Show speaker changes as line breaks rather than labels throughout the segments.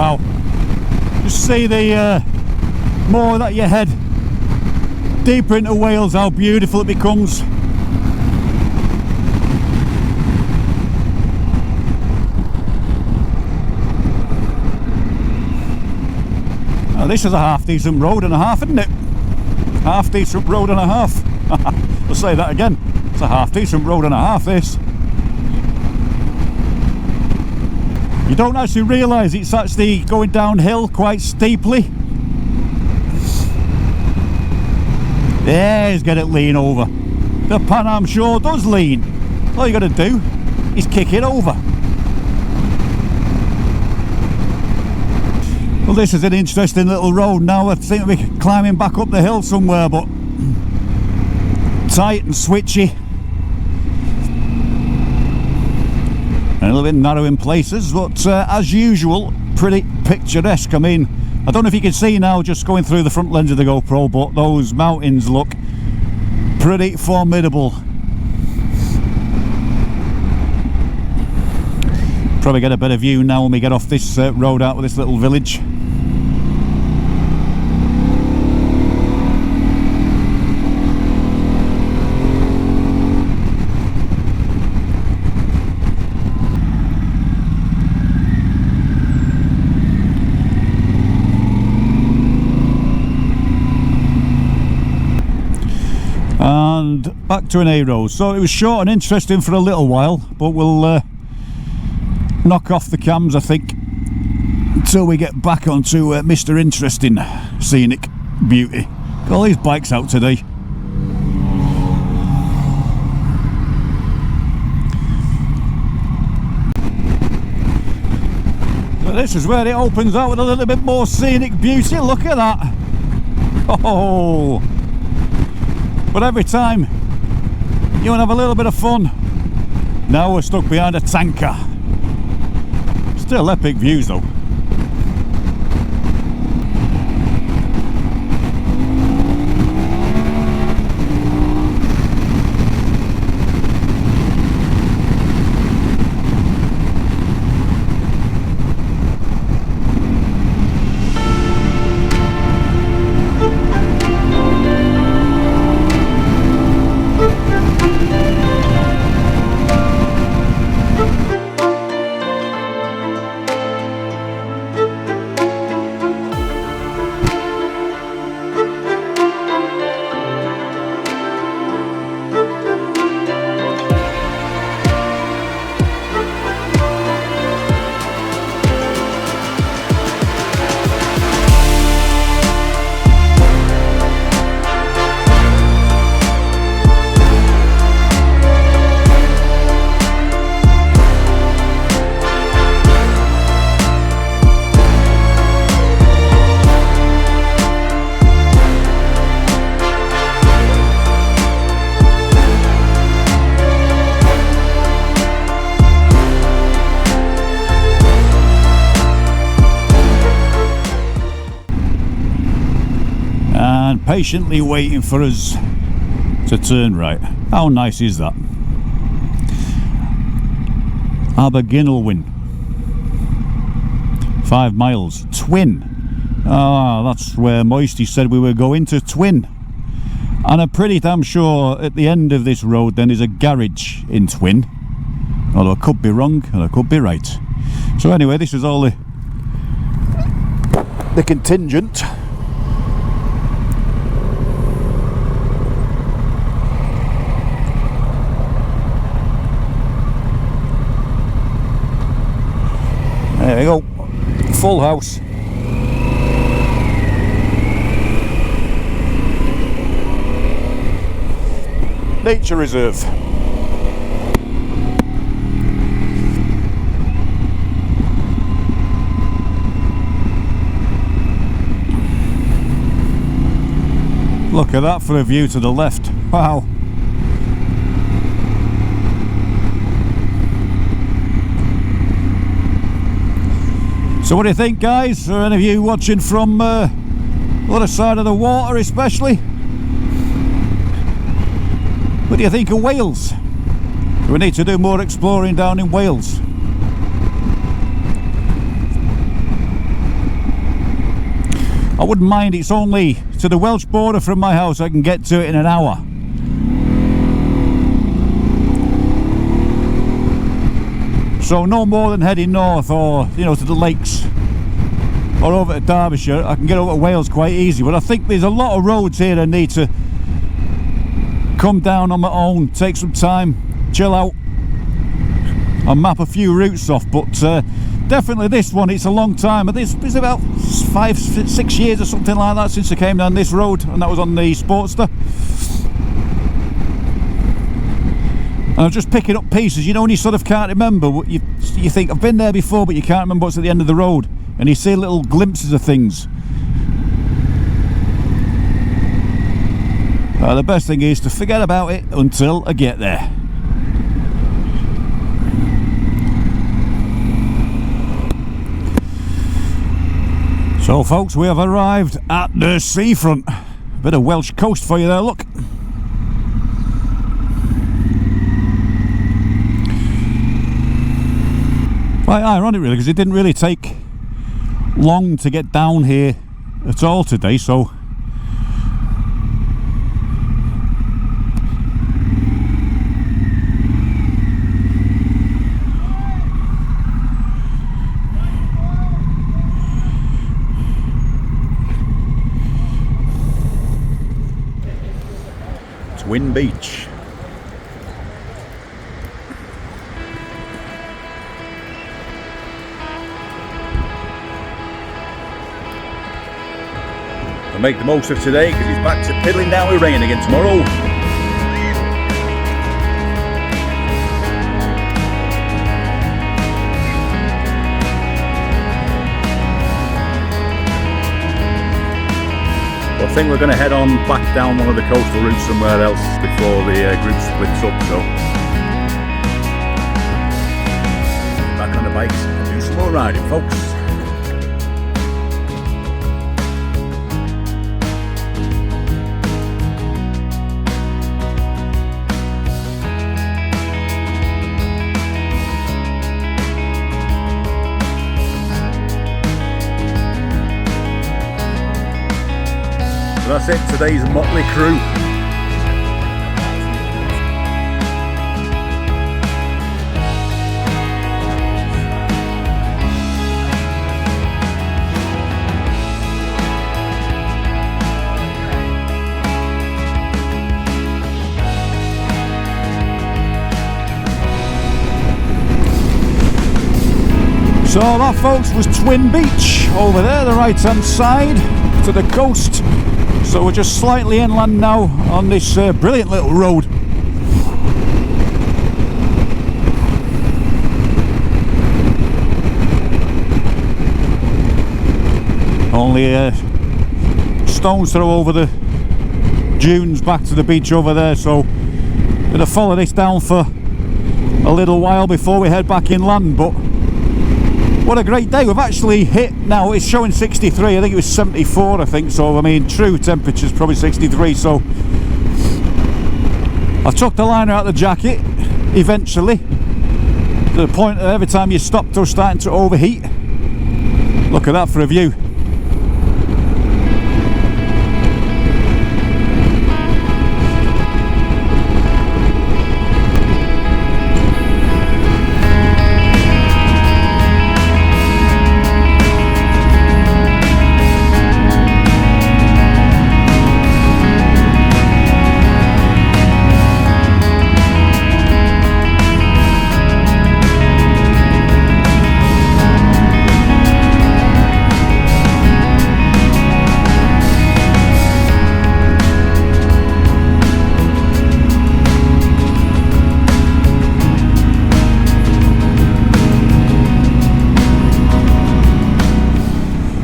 Wow. Just see the more that you head deeper into Wales, how beautiful it becomes. Now this is a half decent road and a half, isn't it? Half decent road and a half. I'll say that again. It's a half decent road and a half, this. You don't actually realise it's actually going downhill quite steeply. There's get it lean over. The Pan Am sure does lean. All you got to do is kick it over. Well, this is an interesting little road now. I think we're climbing back up the hill somewhere, but tight and switchy. And a little bit narrow in places, but as usual, pretty picturesque. I mean, I don't know if you can see now just going through the front lens of the GoPro, but those mountains look pretty formidable. Probably get a better view now when we get off this road out with this little village. And back to an A road. So it was short and interesting for a little while, but we'll knock off the cams, I think, until we get back onto Mr. Interesting Scenic Beauty. Got all these bikes out today. So this is where it opens out with a little bit more scenic beauty. Look at that. Oh! But every time you want to have a little bit of fun, now we're stuck behind a tanker. Still epic views though. Patiently waiting for us to turn right. How nice is that? Abergynolwyn, 5 miles. Twin. Ah, that's where Moisty said we were going, to Twin. And I'm pretty damn sure at the end of this road then is a garage in Twin, although I could be wrong and I could be right. So anyway, this is all the contingent. There we go, full house. Nature reserve. Look at that for a view to the left. Wow. So what do you think, guys? Are any of you watching from the other side of the water especially? What do you think of Wales? Do we need to do more exploring down in Wales? I wouldn't mind. It's only to the Welsh border from my house. I can get to it in an hour. So no more than heading north, or you know, to the lakes or over to Derbyshire. I can get over to Wales quite easy, but I think there's a lot of roads here I need to come down on my own, take some time, chill out and map a few routes off. But definitely this one, it's a long time. It's about 5-6 years or something like that since I came down this road, and that was on the Sportster. And I'm just picking up pieces, you know, when you sort of can't remember what you think I've been there before, but you can't remember what's at the end of the road, and you see little glimpses of things. The best thing is to forget about it until I get there. So folks, we have arrived at the seafront. Bit of Welsh coast for you there, look. Quite ironic really, because it didn't really take long to get down here at all today, so Twin Beach. I'll make the most of today because it's back to piddling down with rain again tomorrow. I think we're going to head on back down one of the coastal routes somewhere else before the group splits up, so back on the bikes and do some more riding, folks. That's it, today's motley crew. So that, folks, was Twin Beach over there, the right hand side to the coast. So we're just slightly inland now on this brilliant little road. Only a stone's throw over the dunes back to the beach over there, so I'm going to follow this down for a little while before we head back inland. But what a great day. We've actually hit, now it's showing 63, I think it was 74 I think, so I mean true temperature's probably 63, so I've chucked the liner out of the jacket eventually, to the point that every time you stopped it was starting to overheat. Look at that for a view.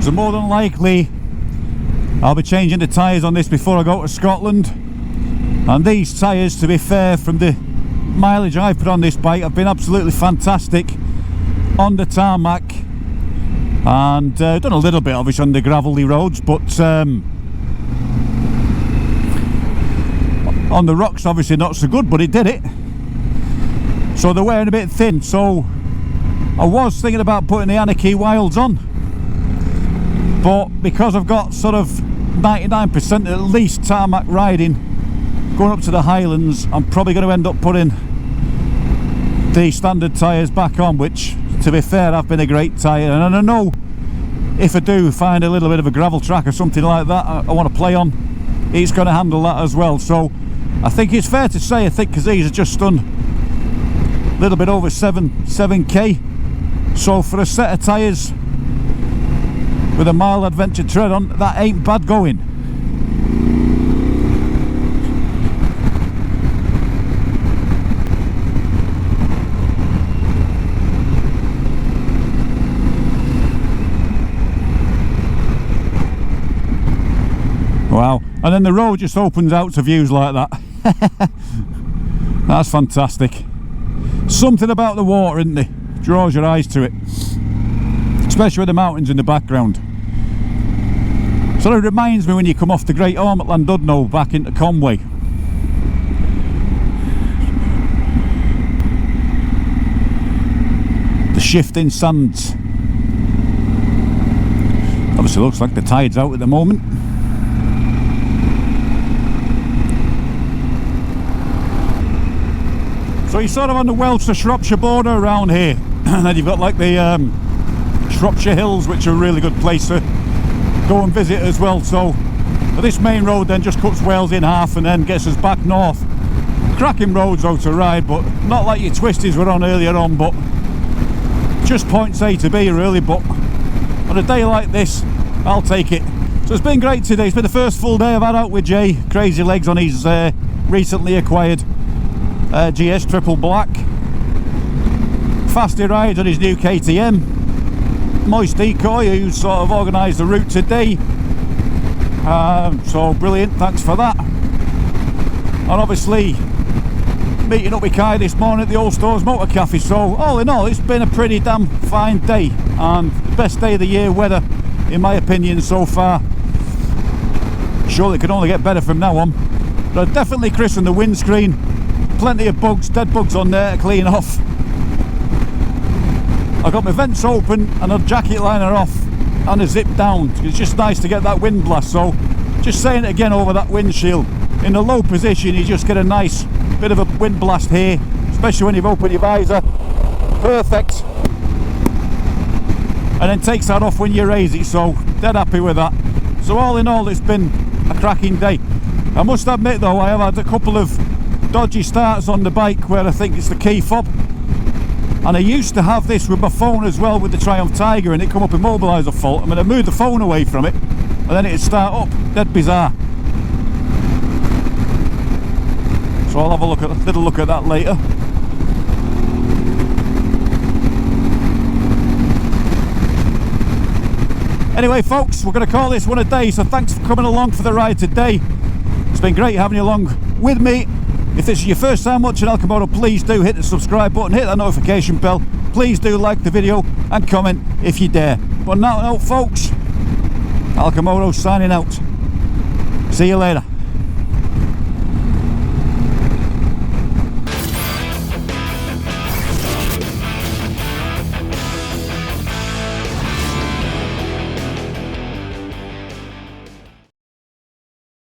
So more than likely I'll be changing the tyres on this before I go to Scotland, and these tyres, to be fair, from the mileage I've put on this bike, have been absolutely fantastic on the tarmac, and done a little bit obviously on the gravelly roads, but on the rocks obviously not so good, but it did it. So they're wearing a bit thin, so I was thinking about putting the Anarchy Wilds on, but because I've got sort of 99% at least tarmac riding going up to the Highlands, I'm probably going to end up putting the standard tyres back on, which to be fair have been a great tyre, and I know if I do find a little bit of a gravel track or something like that I want to play on, it's going to handle that as well. So I think it's fair to say, I think because these are just done a little bit over 7k, so for a set of tyres with a mild adventure tread on, that ain't bad going. Wow, and then the road just opens out to views like that. That's fantastic. Something about the water, isn't there? Draws your eyes to it, especially with the mountains in the background. Sort of reminds me when you come off the Great Ormond Llandudno back into Conway. The shifting sands. Obviously looks like the tide's out at the moment. So you're sort of on the Welsh to Shropshire border around here, and then you've got like the Shropshire Hills, which are a really good place to go and visit as well. So this main road then just cuts Wales in half and then gets us back north. Cracking roads though to ride, but not like your twisties were on earlier on, but just points A to B really. But on a day like this, I'll take it. So it's been great today. It's been the first full day I've had out with Jay Crazy Legs on his recently acquired GS Triple Black. Fasty rides on his new KTM. Moist Decoy, who's sort of organised the route today, so brilliant, thanks for that. And obviously meeting up with Kai this morning at the Old Stores Motor Cafe. So all in all, it's been a pretty damn fine day, and the best day of the year weather in my opinion so far. Surely it can only get better from now on. But I'd definitely christen the windscreen. Plenty of bugs, dead bugs on there to clean off. I've got my vents open and a jacket liner off and a zip down. It's just nice to get that wind blast. So just saying it again over that windshield, in a low position you just get a nice bit of a wind blast here, especially when you've opened your visor. Perfect. And then takes that off when you raise it, so dead happy with that. So all in all, it's been a cracking day. I must admit though, I have had a couple of dodgy starts on the bike where I think it's the key fob, and I used to have this with my phone as well with the Triumph Tiger, and it come up immobiliser fault. I mean, I moved the phone away from it and then it'd start up. Dead bizarre. So I'll have a little look at that later. Anyway folks, we're going to call this one a day, so thanks for coming along for the ride today. It's been great having you along with me. If this is your first time watching Alcomodo, please do hit the subscribe button, hit that notification bell. Please do like the video and comment if you dare. But now, folks, Alcomodo signing out. See you later.